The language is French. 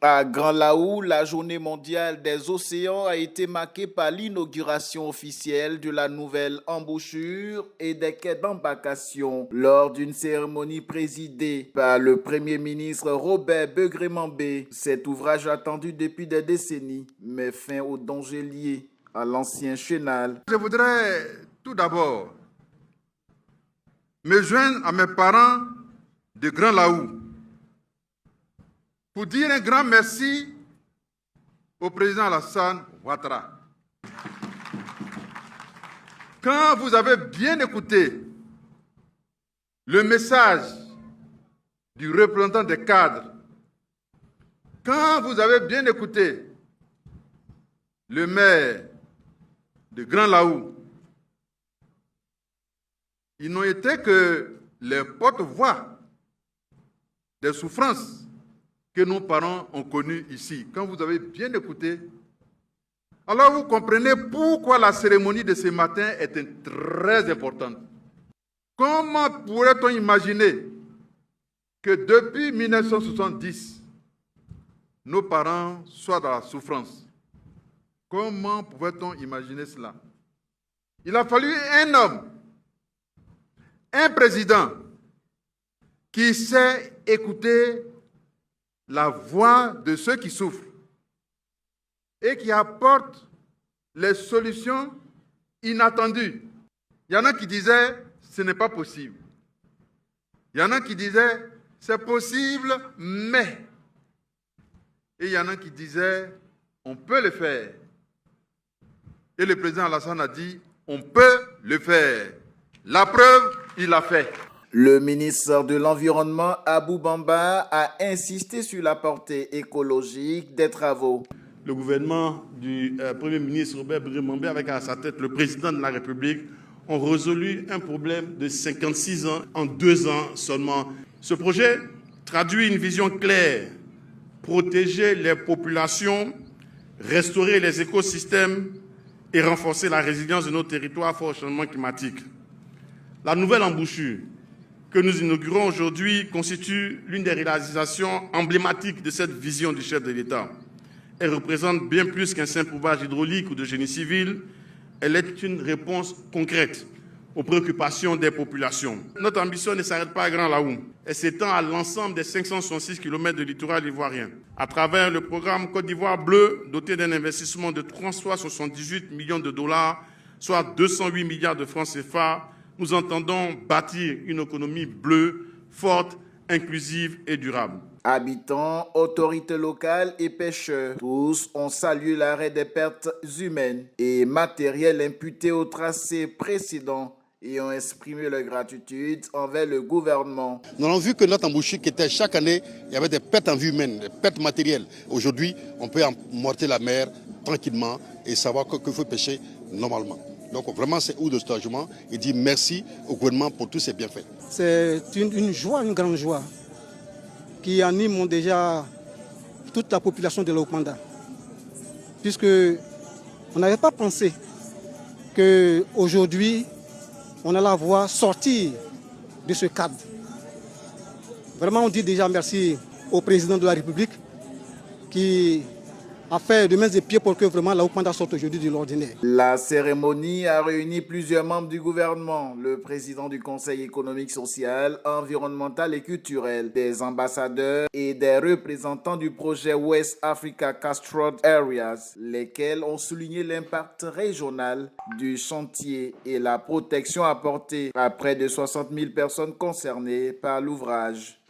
À Grand Laou, la journée mondiale des océans a été marquée par l'inauguration officielle de la nouvelle embouchure et des quais d'embarcation lors d'une cérémonie présidée par le Premier ministre Robert Begré-Mambé. Cet ouvrage attendu depuis des décennies met fin aux dangers liés à l'ancien chenal. Je voudrais tout d'abord me joindre à mes parents de Grand Laou pour dire un grand merci au président Alassane Ouattara. Quand vous avez bien écouté le message du représentant des cadres, quand vous avez bien écouté le maire de Grand Laou, ils n'ont été que les porte-voix des souffrances que nos parents ont connues ici. Quand vous avez bien écouté, alors vous comprenez pourquoi la cérémonie de ce matin est très importante. Comment pourrait-on imaginer que depuis 1970, nos parents soient dans la souffrance? Comment pouvait-on imaginer cela? Il a fallu un homme, un président qui sait écouter la voix de ceux qui souffrent et qui apporte les solutions inattendues. Il y en a qui disaient ce n'est pas possible. Il y en a qui disaient c'est possible, mais. Et il y en a qui disaient on peut le faire. Et le président Alassane a dit on peut le faire. La preuve, il l'a fait. Le ministre de l'Environnement, Abou Bamba, a insisté sur la portée écologique des travaux. Le gouvernement du Premier ministre Robert Begré-Mambé, avec à sa tête le président de la République, ont résolu un problème de 56 ans en 2 ans seulement. Ce projet traduit une vision claire: protéger les populations, restaurer les écosystèmes et renforcer la résilience de nos territoires face au changement climatique. La nouvelle embouchure que nous inaugurons aujourd'hui constitue l'une des réalisations emblématiques de cette vision du chef de l'État. Elle représente bien plus qu'un simple ouvrage hydraulique ou de génie civil. Elle est une réponse concrète aux préoccupations des populations. Notre ambition ne s'arrête pas à Grand Laou. Elle s'étend à l'ensemble des 566 km de littoral ivoirien. À travers le programme Côte d'Ivoire Bleue, doté d'un investissement de 378 millions de dollars, soit 208 milliards de francs CFA, nous entendons bâtir une économie bleue, forte, inclusive et durable. Habitants, autorités locales et pêcheurs, tous ont salué l'arrêt des pertes humaines et matérielles imputées au tracé précédent et ont exprimé leur gratitude envers le gouvernement. Nous avons vu que notre embouchure, qui était chaque année, il y avait des pertes en vie humaine, des pertes matérielles. Aujourd'hui, on peut amortir la mer tranquillement et savoir qu'il faut pêcher normalement. Donc vraiment, c'est où de soulagement et dire merci au gouvernement pour tous ces bienfaits. C'est une joie, une grande joie qui anime déjà toute la population de l'Oukmanda. Puisque on n'avait pas pensé qu'aujourd'hui, on allait la voir sortir de ce cadre. Vraiment, on dit déjà merci au président de la République qui a fait de mains et pieds pour que vraiment la Oukmanda sorte aujourd'hui de l'ordinaire. La cérémonie a réuni plusieurs membres du gouvernement, le président du Conseil économique, social, environnemental et culturel, des ambassadeurs et des représentants du projet West Africa Coast-Road Areas, lesquels ont souligné l'impact régional du chantier et la protection apportée à près de 60 000 personnes concernées par l'ouvrage.